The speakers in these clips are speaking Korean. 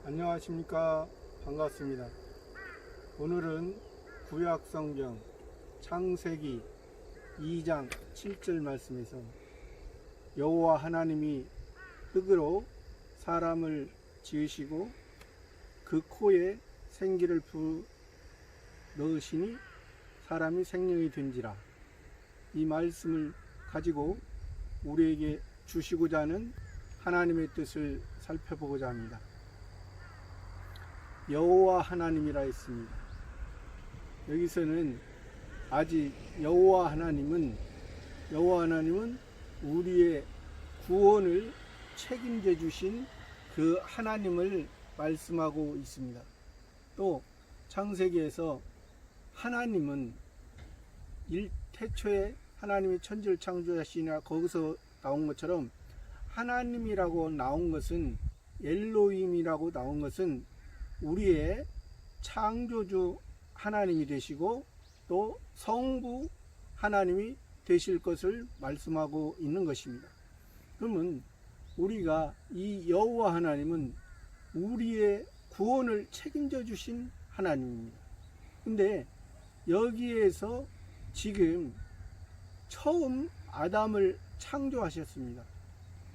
안녕하십니까. 반갑습니다. 오늘은 구약성경 창세기 2장 7절 말씀에서 여호와 하나님이 흙으로 사람을 지으시고 그 코에 생기를 넣으시니 사람이 생명이 된지라, 이 말씀을 가지고 우리에게 주시고자 하는 하나님의 뜻을 살펴보고자 합니다. 여호와 하나님이라 했습니다. 여기서는 아직 여호와 하나님은 우리의 구원을 책임져 주신 그 하나님을 말씀하고 있습니다. 또 창세기에서 하나님은 태초에 하나님이 천지를 창조하시나, 거기서 나온 것처럼 하나님이라고 나온 것은, 엘로힘이라고 나온 것은 우리의 창조주 하나님이 되시고 또 성부 하나님이 되실 것을 말씀하고 있는 것입니다. 그러면 우리가 이 여호와 하나님은 우리의 구원을 책임져 주신 하나님입니다. 근데 여기에서 지금 처음 아담을 창조하셨습니다.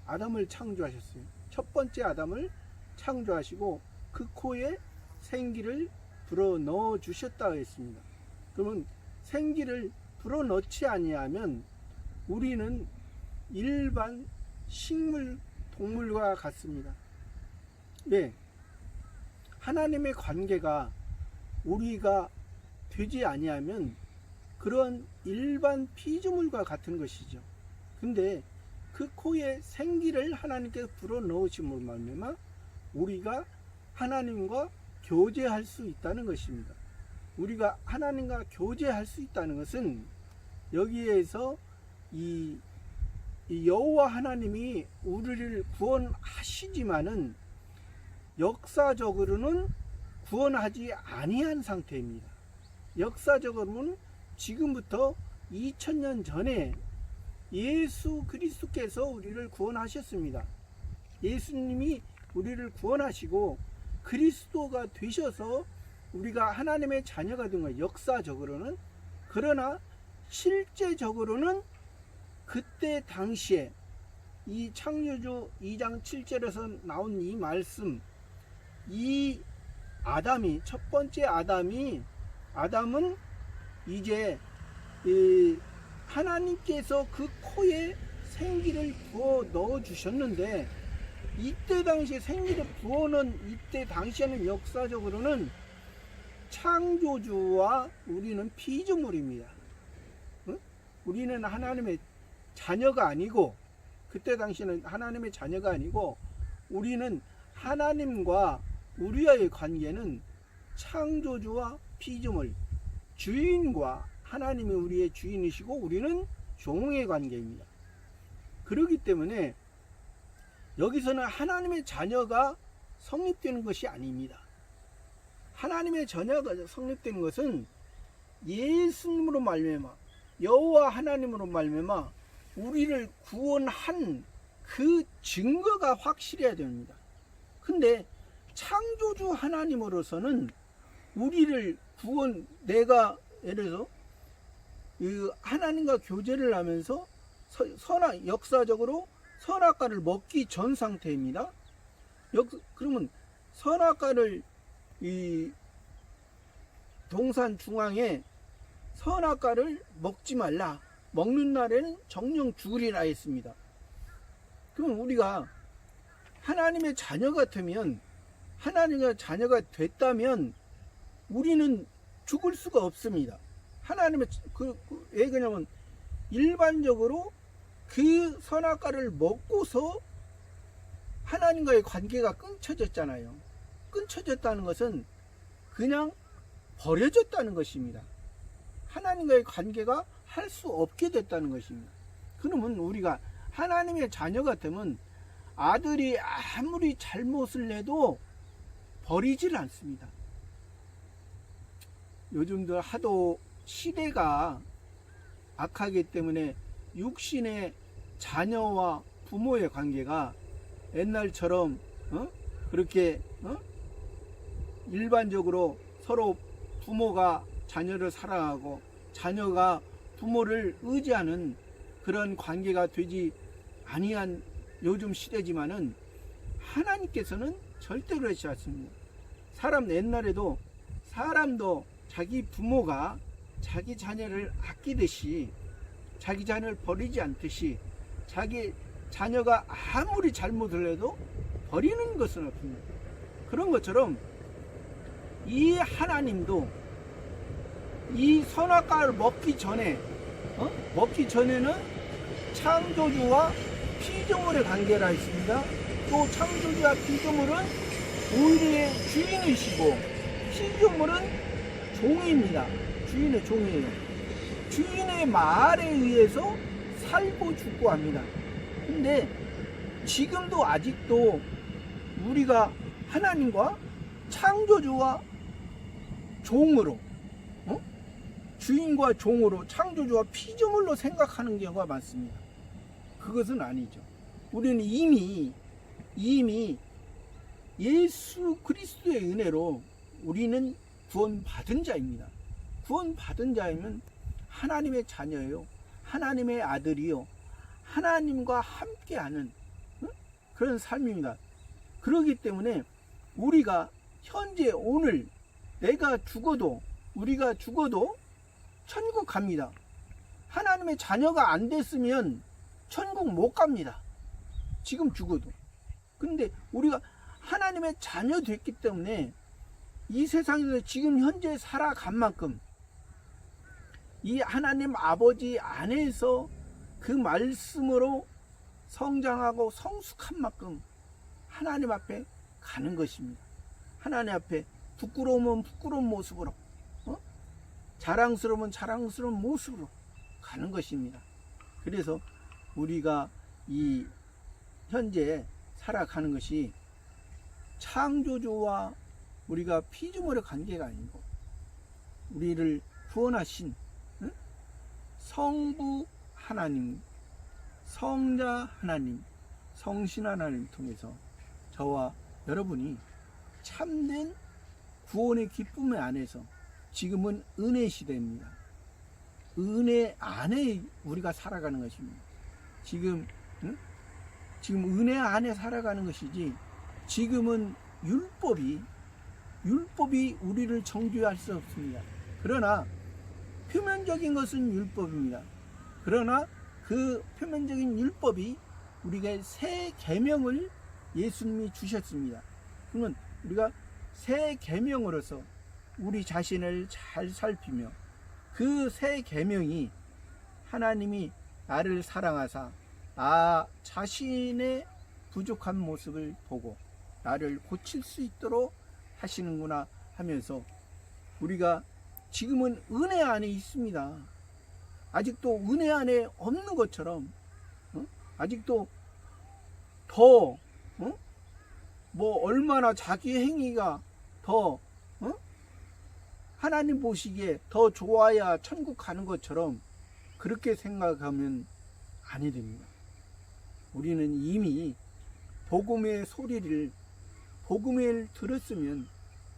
아담을 창조하셨어요. 첫 번째 아담을 창조하시고 그 코에 생기를 불어 넣어 주셨다 했습니다. 그러면 생기를 불어 넣지 아니하면 우리는 일반 식물, 동물과 같습니다. 왜? 하나님의 관계가 우리가 되지 아니하면 그런 일반 피조물과 같은 것이죠. 근데 그 코에 생기를 하나님께서 불어 넣으심으로 말미암아 우리가 하나님과 교제할 수 있다는 것입니다. 우리가 하나님과 교제할 수 있다는 것은 여기에서 이 여호와 하나님이 우리를 구원하시지만은 역사적으로는 구원하지 아니한 상태입니다. 역사적으로는 지금부터 2000년 전에 예수 그리스도께서 우리를 구원하셨습니다. 예수님이 우리를 구원하시고 그리스도가 되셔서 우리가 하나님의 자녀가 된 거예요. 역사적으로는. 그러나 실제적으로는 그때 당시에 이 창조주 2장 7절에서 나온 이 말씀, 이 아담이, 첫 번째 아담은 이제 하나님께서 그 코에 생기를 부어 넣어 주셨는데, 이때 당시에 생기를 부어는 이때 당시에는 역사적으로는 창조주와 우리는 피조물입니다. 응? 우리는 하나님의 자녀가 아니고, 그때 당시에는 하나님의 자녀가 아니고, 우리는 하나님과 우리와의 관계는 창조주와 피조물, 주인과 하나님이 우리의 주인이시고 우리는 종의 관계입니다. 그렇기 때문에 여기서는 하나님의 자녀가 성립되는 것이 아닙니다. 하나님의 자녀가 성립되는 것은 예수님으로 말미암아, 여호와 하나님으로 말미암아 우리를 구원한 그 증거가 확실해야 됩니다. 근데 창조주 하나님으로서는 우리를 내가 예를 들어서 하나님과 교제를 하면서 역사적으로 선악과를 먹기 전 상태입니다. 그러면 선악과를 이 동산 중앙에 선악과를 먹지 말라, 먹는 날에는 정령 죽으리라 했습니다. 그럼 우리가 하나님의 자녀가 되면, 하나님의 자녀가 됐다면 우리는 죽을 수가 없습니다. 하나님의 왜 그러냐면 일반적으로 그 선악과를 먹고서 하나님과의 관계가 끊쳐졌잖아요. 끊쳐졌다는 것은 그냥 버려졌다는 것입니다. 하나님과의 관계가 할 수 없게 됐다는 것입니다. 그러면 우리가 하나님의 자녀가 되면 아들이 아무리 잘못을 해도 버리질 않습니다. 요즘도 하도 시대가 악하기 때문에 육신의 자녀와 부모의 관계가 옛날처럼 그렇게 일반적으로 서로 부모가 자녀를 사랑하고 자녀가 부모를 의지하는 그런 관계가 되지 아니한 요즘 시대지만은 하나님께서는 절대 그렇지 않습니다. 사람 옛날에도 사람도 자기 부모가 자기 자녀를 아끼듯이 자기 자녀를 버리지 않듯이 자기 자녀가 아무리 잘못을 해도 버리는 것은 없습니다. 그런 것처럼 이 하나님도 이 선악과를 먹기 전에는 창조주와 피조물의 관계가 있습니다. 또 창조주와 피조물은 우리의 주인이시고 피조물은 종입니다. 주인의 종이에요. 주인의 말에 의해서 살고 죽고 합니다. 근데 지금도 아직도 우리가 하나님과 창조주와 종으로 주인과 종으로 창조주와 피조물로 생각하는 경우가 많습니다. 그것은 아니죠. 우리는 이미 예수 그리스도의 은혜로 우리는 구원받은 자입니다. 구원받은 자이면 하나님의 자녀예요. 하나님의 아들이요. 하나님과 함께하는 그런 삶입니다. 그렇기 때문에 우리가 현재 오늘 우리가 죽어도 천국 갑니다. 하나님의 자녀가 안 됐으면 천국 못 갑니다. 지금 죽어도. 근데 우리가 하나님의 자녀 됐기 때문에 이 세상에서 지금 현재 살아간 만큼 이 하나님 아버지 안에서 그 말씀으로 성장하고 성숙한 만큼 하나님 앞에 가는 것입니다. 하나님 앞에 부끄러우면 부끄러운 모습으로, 자랑스러우면 자랑스러운 모습으로 가는 것입니다. 그래서 우리가 이 현재 살아가는 것이 창조주와 우리가 피조물의 관계가 아니고 우리를 구원하신 성부 하나님, 성자 하나님, 성신 하나님을 통해서 저와 여러분이 참된 구원의 기쁨 안에서 지금은 은혜 시대입니다. 은혜 안에 우리가 살아가는 것입니다. 지금 은혜 안에 살아가는 것이지 지금은 율법이 우리를 정죄할 수 없습니다. 그러나 표면적인 것은 율법입니다. 그러나 그 표면적인 율법이 우리가 새 계명을 예수님이 주셨습니다. 그러면 우리가 새 계명으로서 우리 자신을 잘 살피며 그 새 계명이 하나님이 나를 사랑하사 자신의 부족한 모습을 보고 나를 고칠 수 있도록 하시는구나 하면서 우리가 지금은 은혜 안에 있습니다. 아직도 은혜 안에 없는 것처럼 아직도 더 얼마나 자기 행위가 더 하나님 보시기에 더 좋아야 천국 가는 것처럼 그렇게 생각하면 아니 됩니다. 우리는 이미 복음의 소리를 복음을 들었으면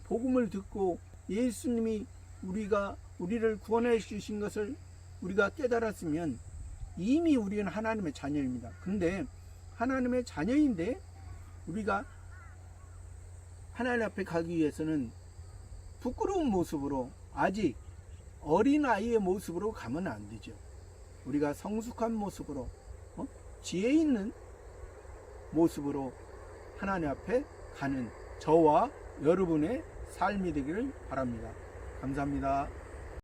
복음을 듣고 예수님이 우리를 구원해 주신 것을 우리가 깨달았으면 이미 우리는 하나님의 자녀입니다. 근데 하나님의 자녀인데 우리가 하나님 앞에 가기 위해서는 부끄러운 모습으로 아직 어린아이의 모습으로 가면 안 되죠. 우리가 성숙한 모습으로 지혜 있는 모습으로 하나님 앞에 가는 저와 여러분의 삶이 되기를 바랍니다. 감사합니다.